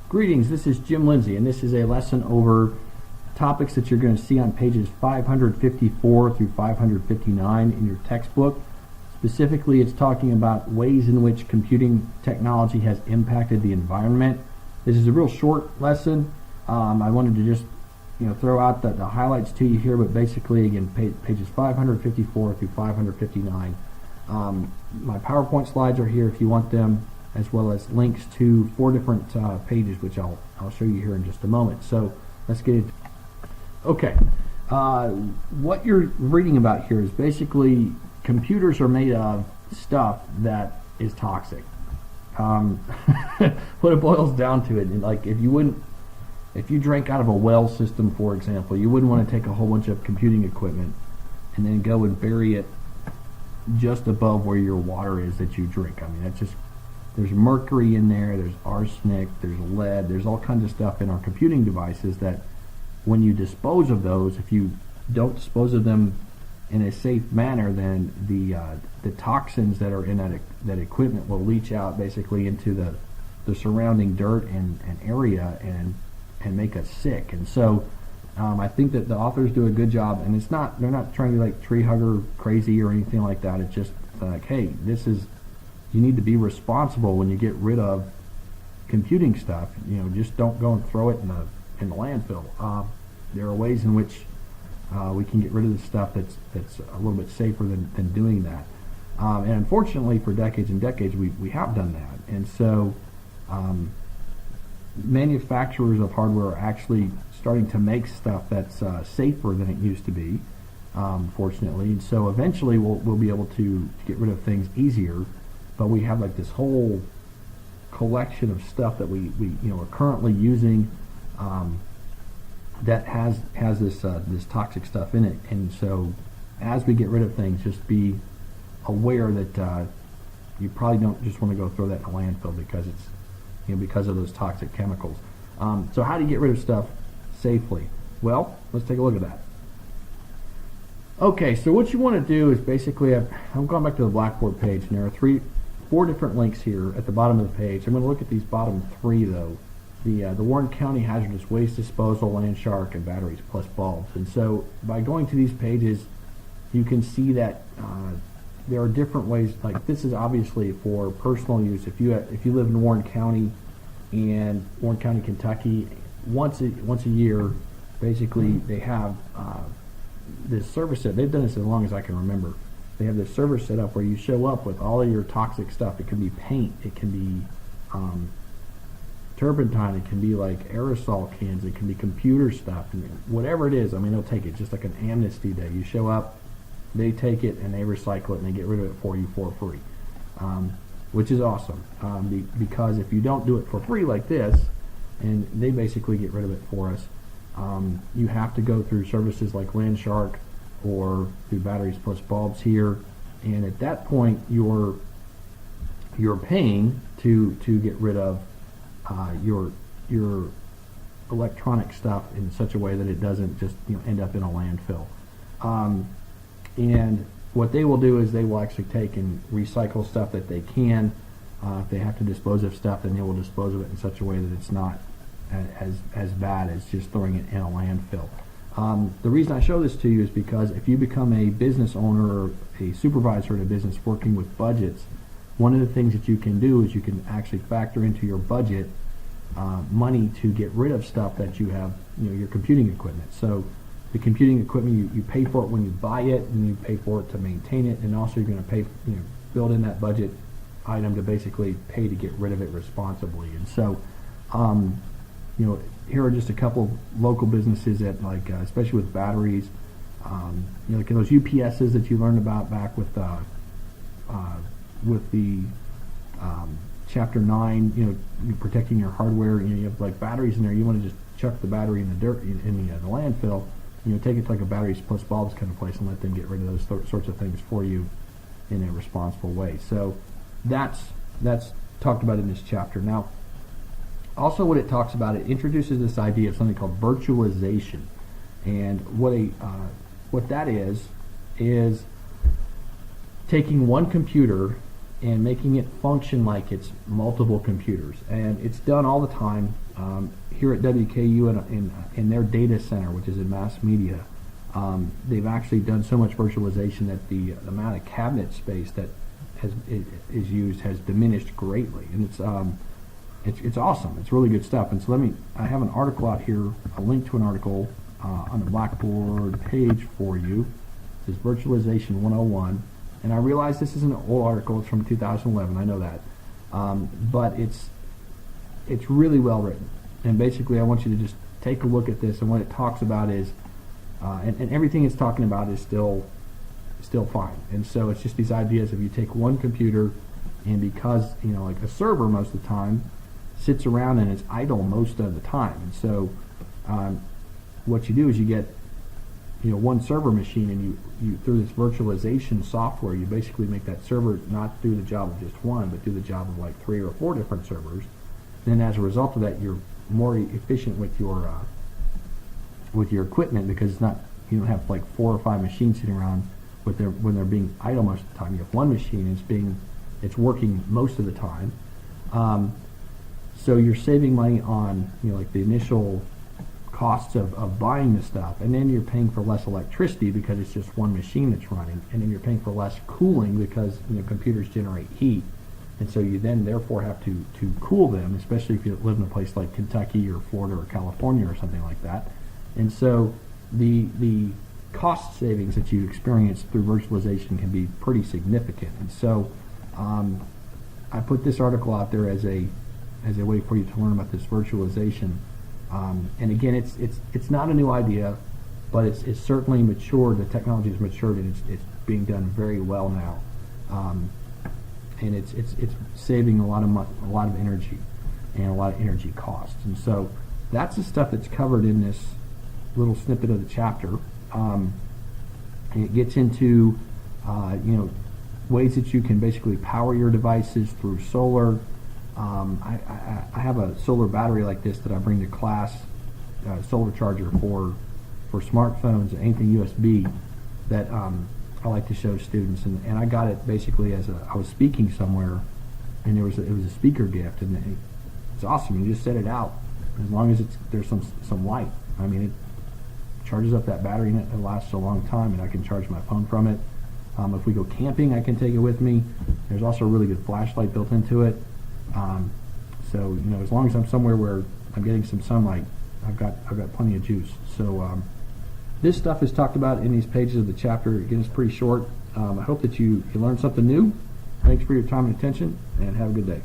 Greetings, this is Jim Lindsay, and this is a lesson over topics that you're going to see on pages 554 through 559 in your textbook. Specifically, it's talking about ways in which computing technology has impacted the environment. This is a real short lesson. I wanted to just throw out the highlights to you here, but basically, again, pages 554 through 559. My PowerPoint slides are here if you want them, as well as links to 4 different pages, which I'll show you here in just a moment. So let's get into it. Okay, what you're reading about here is basically computers are made of stuff that is toxic. What it boils down to it, like if you drank out of a well system, for example, you wouldn't want to take a whole bunch of computing equipment and then go and bury it just above where your water is that you drink. I mean, that's just, there's mercury in there, there's arsenic, there's lead, there's all kinds of stuff in our computing devices that when you dispose of those, if you don't dispose of them in a safe manner, then the toxins that are in that equipment will leach out basically into the surrounding dirt and area and make us sick. And so I think that the authors do a good job, and they're not trying to be like tree hugger crazy or anything like that. It's just like, hey, you need to be responsible when you get rid of computing stuff. Just don't go and throw it in the landfill. There are ways in which we can get rid of the stuff that's a little bit safer than doing that. And unfortunately, for decades and decades, we have done that. And so manufacturers of hardware are actually starting to make stuff that's safer than it used to be, fortunately. And so eventually we'll be able to get rid of things easier. But we have like this whole collection of stuff that we are currently using that has this toxic stuff in it. And so as we get rid of things, just be aware that you probably don't just want to go throw that in a landfill because it's because of those toxic chemicals. So how do you get rid of stuff safely? Well, let's take a look at that. Okay, so what you want to do is basically, I'm going back to the Blackboard page, and there are 4 different links here at the bottom of the page. I'm going to look at these bottom 3 though. The Warren County Hazardous Waste Disposal, Landshark, and Batteries plus Bulbs. And so by going to these pages, you can see that there are different ways. Like this is obviously for personal use. If you live in Warren County, Kentucky, once a year, basically they have this service set. They've done this as long as I can remember. They have this server set up where you show up with all of your toxic stuff. It can be paint, it can be turpentine, it can be like aerosol cans, it can be computer stuff, and whatever it is. I mean, they'll take it just like an amnesty day. You show up, they take it and they recycle it and they get rid of it for you for free, which is awesome. Because if you don't do it for free like this, and they basically get rid of it for us, you have to go through services like Landshark or through Batteries plus Bulbs here, and at that point you're paying to get rid of your electronic stuff in such a way that it doesn't just end up in a landfill. And what they will do is they will actually take and recycle stuff that they can. If they have to dispose of stuff, then they will dispose of it in such a way that it's not as bad as just throwing it in a landfill. The reason I show this to you is because if you become a business owner or a supervisor at a business working with budgets, one of the things that you can do is you can actually factor into your budget money to get rid of stuff that you have, your computing equipment. So the computing equipment, you pay for it when you buy it, and you pay for it to maintain it, and also you're going to pay, build in that budget item to basically pay to get rid of it responsibly. And so, here are just a couple of local businesses that, like, especially with batteries, like those UPSs that you learned about back with the Chapter 9, you're protecting your hardware. You have like batteries in there. You want to just chuck the battery in the dirt in the landfill. Take it to like a Batteries plus Bulbs kind of place and let them get rid of those sorts of things for you in a responsible way. So that's talked about in this chapter. Now, also what it talks about, it introduces this idea of something called virtualization, and what that is taking one computer and making it function like it's multiple computers. And it's done all the time Here at WKU in their data center, which is in mass media, they've actually done so much virtualization that the amount of cabinet space that is used has diminished greatly, and it's awesome. It's really good stuff. And so I have an article out here, a link to an article on the Blackboard page for you. It says Virtualization 101, and I realize this is an old article. It's from 2011. I know that, but it's really well written. And basically, I want you to just take a look at this. And what it talks about is, and everything it's talking about is still fine. And so it's just these ideas of you take one computer, and because like a server most of the time sits around and it's idle most of the time. And so what you do is you get one server machine, and you through this virtualization software, you basically make that server not do the job of just one, but do the job of like 3 or 4 different servers. Then as a result of that, you're more efficient with your equipment, because it's not, you don't have like 4 or 5 machines sitting around when they're being idle most of the time. You have one machine, it's working most of the time. So you're saving money on like the initial costs of buying the stuff, and then you're paying for less electricity because it's just one machine that's running, and then you're paying for less cooling because computers generate heat. And so you then therefore have to cool them, especially if you live in a place like Kentucky or Florida or California or something like that. And so the cost savings that you experience through virtualization can be pretty significant. And so I put this article out there as a way for you to learn about this virtualization. And again, it's not a new idea, but it's certainly matured. The technology has matured, and it's being done very well now. And it's saving a lot of energy and a lot of energy costs. And so that's the stuff that's covered in this little snippet of the chapter. And it gets into ways that you can basically power your devices through solar. I have a solar battery like this that I bring to class, solar charger for smartphones, anything USB that I like to show students, and I got it basically I was speaking somewhere, and it was a speaker gift, and it's awesome. You just set it out, as long as there's some light. I mean, it charges up that battery, and it lasts a long time, and I can charge my phone from it. If we go camping, I can take it with me. There's also a really good flashlight built into it. So as long as I'm somewhere where I'm getting some sunlight, I've got plenty of juice. So this stuff is talked about in these pages of the chapter. Again, it's pretty short. I hope that you learned something new. Thanks for your time and attention, and have a good day.